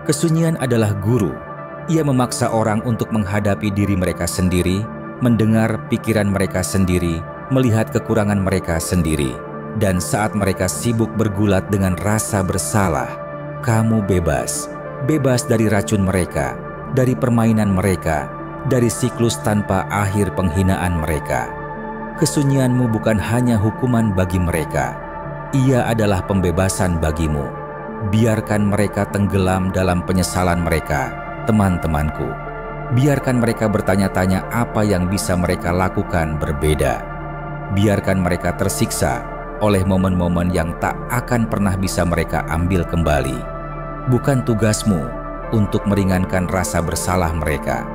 Kesunyian adalah guru. Ia memaksa orang untuk menghadapi diri mereka sendiri, mendengar pikiran mereka sendiri, melihat kekurangan mereka sendiri. Dan saat mereka sibuk bergulat dengan rasa bersalah, kamu bebas. Bebas dari racun mereka, dari permainan mereka, dari siklus tanpa akhir penghinaan mereka. Kesunyianmu bukan hanya hukuman bagi mereka. Ia adalah pembebasan bagimu. Biarkan mereka tenggelam dalam penyesalan mereka, teman-temanku. Biarkan mereka bertanya-tanya apa yang bisa mereka lakukan berbeda. Biarkan mereka tersiksa oleh momen-momen yang tak akan pernah bisa mereka ambil kembali. Bukan tugasmu untuk meringankan rasa bersalah mereka.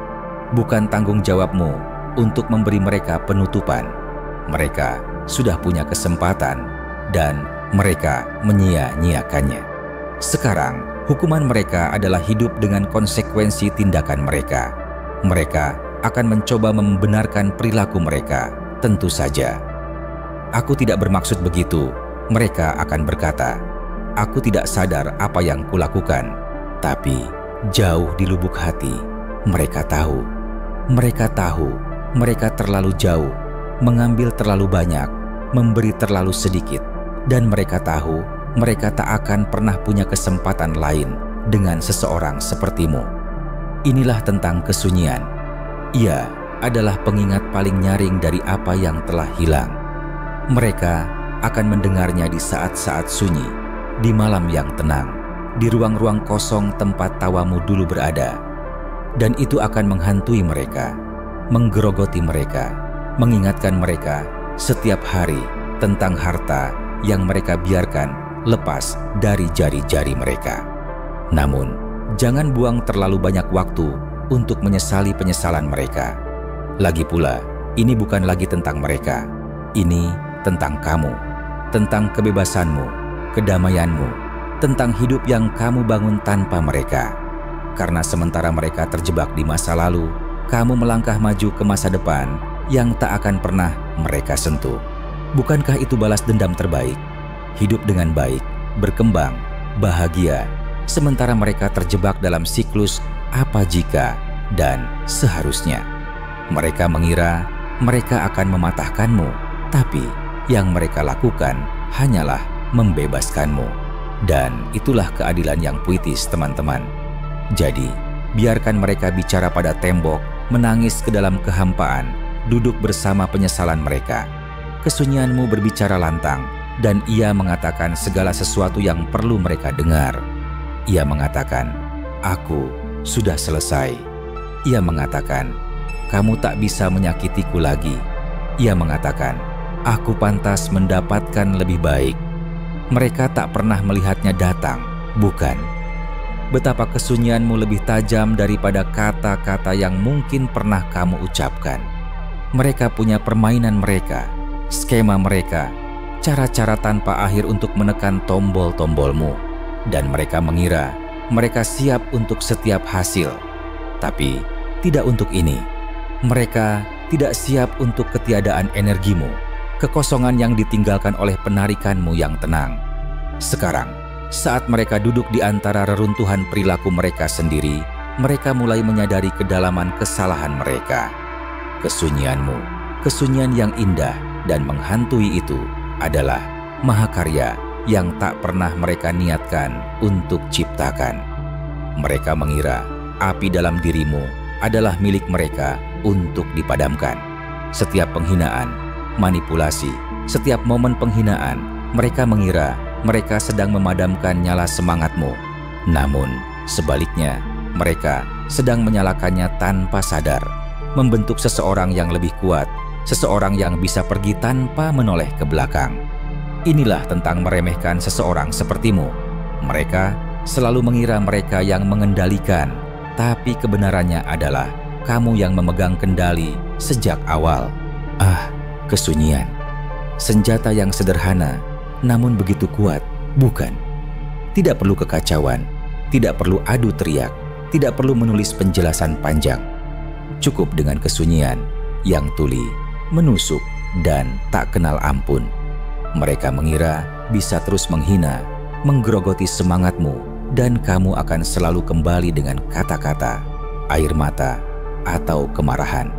Bukan tanggung jawabmu untuk memberi mereka penutupan. Mereka sudah punya kesempatan dan mereka menyia-nyiakannya. Sekarang, hukuman mereka adalah hidup dengan konsekuensi tindakan mereka. Mereka akan mencoba membenarkan perilaku mereka, tentu saja. Aku tidak bermaksud begitu. Mereka akan berkata, aku tidak sadar apa yang kulakukan. Tapi jauh di lubuk hati, mereka tahu. Mereka tahu, mereka terlalu jauh, mengambil terlalu banyak, memberi terlalu sedikit. Dan mereka tahu, mereka tak akan pernah punya kesempatan lain dengan seseorang sepertimu. Inilah tentang kesunyian. Ia adalah pengingat paling nyaring dari apa yang telah hilang. Mereka akan mendengarnya di saat-saat sunyi, di malam yang tenang, di ruang-ruang kosong tempat tawamu dulu berada. Dan itu akan menghantui mereka, menggerogoti mereka, mengingatkan mereka setiap hari tentang harta yang mereka biarkan lepas dari jari-jari mereka. Namun, jangan buang terlalu banyak waktu untuk menyesali penyesalan mereka. Lagi pula, ini bukan lagi tentang mereka. Ini tentang kamu, tentang kebebasanmu, kedamaianmu, tentang hidup yang kamu bangun tanpa mereka. Karena sementara mereka terjebak di masa lalu, kamu melangkah maju ke masa depan yang tak akan pernah mereka sentuh. Bukankah itu balas dendam terbaik? Hidup dengan baik, berkembang, bahagia, sementara mereka terjebak dalam siklus apa jika dan seharusnya. Mereka mengira mereka akan mematahkanmu, tapi yang mereka lakukan hanyalah membebaskanmu. Dan itulah keadilan yang puitis, teman-teman. Jadi, biarkan mereka bicara pada tembok, menangis ke dalam kehampaan, duduk bersama penyesalan mereka. Kesunyianmu berbicara lantang, dan ia mengatakan segala sesuatu yang perlu mereka dengar. Ia mengatakan, aku sudah selesai. Ia mengatakan, kamu tak bisa menyakitiku lagi. Ia mengatakan, aku pantas mendapatkan lebih baik. Mereka tak pernah melihatnya datang, bukan? Betapa kesunyianmu lebih tajam daripada kata-kata yang mungkin pernah kamu ucapkan. Mereka punya permainan mereka, skema mereka, cara-cara tanpa akhir untuk menekan tombol-tombolmu. Dan mereka mengira mereka siap untuk setiap hasil. Tapi tidak untuk ini. Mereka tidak siap untuk ketiadaan energimu, kekosongan yang ditinggalkan oleh penarikanmu yang tenang. Sekarang, saat mereka duduk di antara reruntuhan perilaku mereka sendiri, mereka mulai menyadari kedalaman kesalahan mereka. Kesunyianmu, kesunyian yang indah dan menghantui itu adalah mahakarya yang tak pernah mereka niatkan untuk ciptakan. Mereka mengira api dalam dirimu adalah milik mereka untuk dipadamkan. Setiap penghinaan, manipulasi, setiap momen penghinaan, mereka mengira mereka sedang memadamkan nyala semangatmu. Namun, sebaliknya, mereka sedang menyalakannya tanpa sadar, membentuk seseorang yang lebih kuat, seseorang yang bisa pergi tanpa menoleh ke belakang. Inilah tentang meremehkan seseorang sepertimu. Mereka selalu mengira mereka yang mengendalikan, tapi kebenarannya adalah kamu yang memegang kendali sejak awal. Ah, kesunyian. Senjata yang sederhana, namun begitu kuat, bukan? Tidak perlu kekacauan, tidak perlu adu teriak, tidak perlu menulis penjelasan panjang. Cukup dengan kesunyian yang tuli, menusuk, dan tak kenal ampun. Mereka mengira bisa terus menghina, menggerogoti semangatmu, dan kamu akan selalu kembali dengan kata-kata, air mata, atau kemarahan.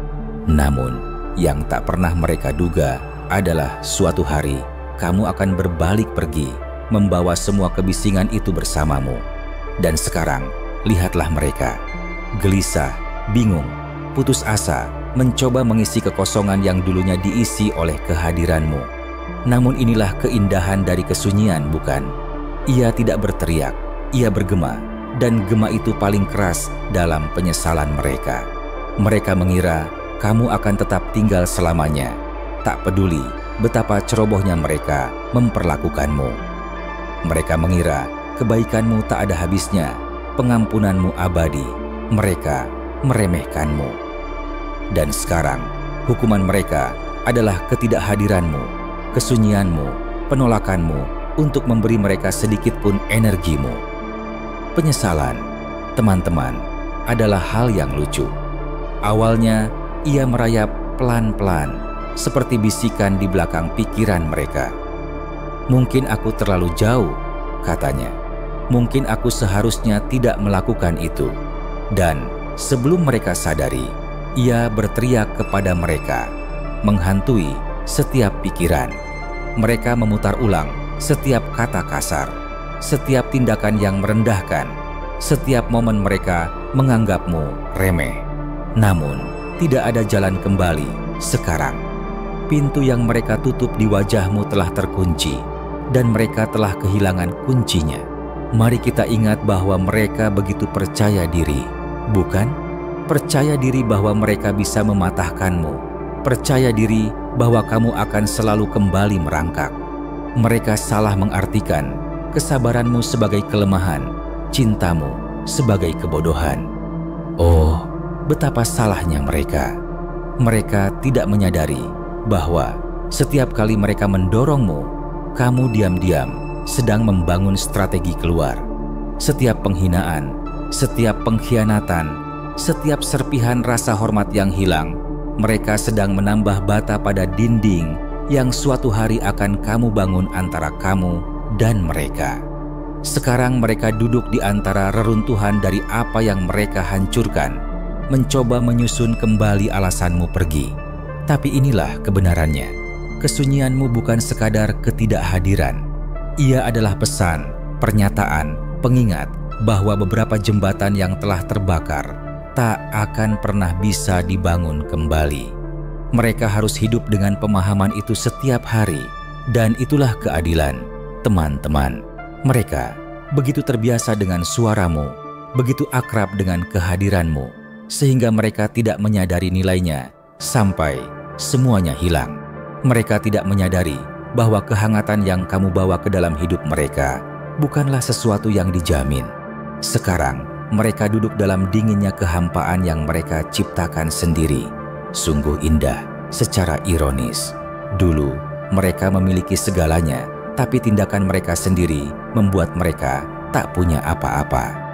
Namun, yang tak pernah mereka duga adalah suatu hari kamu akan berbalik pergi, membawa semua kebisingan itu bersamamu. Dan sekarang, lihatlah mereka, gelisah, bingung, putus asa, mencoba mengisi kekosongan yang dulunya diisi oleh kehadiranmu. Namun inilah keindahan dari kesunyian, bukan? Ia tidak berteriak, ia bergema, dan gema itu paling keras dalam penyesalan mereka. Mereka mengira kamu akan tetap tinggal selamanya, tak peduli betapa cerobohnya mereka memperlakukanmu. Mereka mengira kebaikanmu tak ada habisnya, pengampunanmu abadi. Mereka meremehkanmu. Dan sekarang, hukuman mereka adalah ketidakhadiranmu, kesunyianmu, penolakanmu untuk memberi mereka sedikit pun energimu. Penyesalan, teman-teman, adalah hal yang lucu. Awalnya, ia merayap pelan-pelan, seperti bisikan di belakang pikiran mereka. Mungkin aku terlalu jauh, katanya. Mungkin aku seharusnya tidak melakukan itu. Dan sebelum mereka sadari, ia berteriak kepada mereka, menghantui setiap pikiran. Mereka memutar ulang setiap kata kasar, setiap tindakan yang merendahkan, setiap momen mereka menganggapmu remeh. Namun, tidak ada jalan kembali sekarang. Pintu yang mereka tutup di wajahmu telah terkunci, dan mereka telah kehilangan kuncinya. Mari kita ingat bahwa mereka begitu percaya diri, bukan? Percaya diri bahwa mereka bisa mematahkanmu. Percaya diri bahwa kamu akan selalu kembali merangkak. Mereka salah mengartikan kesabaranmu sebagai kelemahan, cintamu sebagai kebodohan. Oh, betapa salahnya mereka. Mereka tidak menyadari bahwa setiap kali mereka mendorongmu, kamu diam-diam sedang membangun strategi keluar. Setiap penghinaan, setiap pengkhianatan, setiap serpihan rasa hormat yang hilang, mereka sedang menambah bata pada dinding yang suatu hari akan kamu bangun antara kamu dan mereka. Sekarang mereka duduk di antara reruntuhan dari apa yang mereka hancurkan, mencoba menyusun kembali alasanmu pergi. Tapi inilah kebenarannya. Kesunyianmu bukan sekadar ketidakhadiran. Ia adalah pesan, pernyataan, pengingat bahwa beberapa jembatan yang telah terbakar tak akan pernah bisa dibangun kembali. Mereka harus hidup dengan pemahaman itu setiap hari, dan itulah keadilan, teman-teman. Mereka begitu terbiasa dengan suaramu, begitu akrab dengan kehadiranmu, sehingga mereka tidak menyadari nilainya sampai semuanya hilang. Mereka tidak menyadari bahwa kehangatan yang kamu bawa ke dalam hidup mereka bukanlah sesuatu yang dijamin. Sekarang, mereka duduk dalam dinginnya kehampaan yang mereka ciptakan sendiri. Sungguh indah secara ironis. Dulu, mereka memiliki segalanya, tapi tindakan mereka sendiri membuat mereka tak punya apa-apa.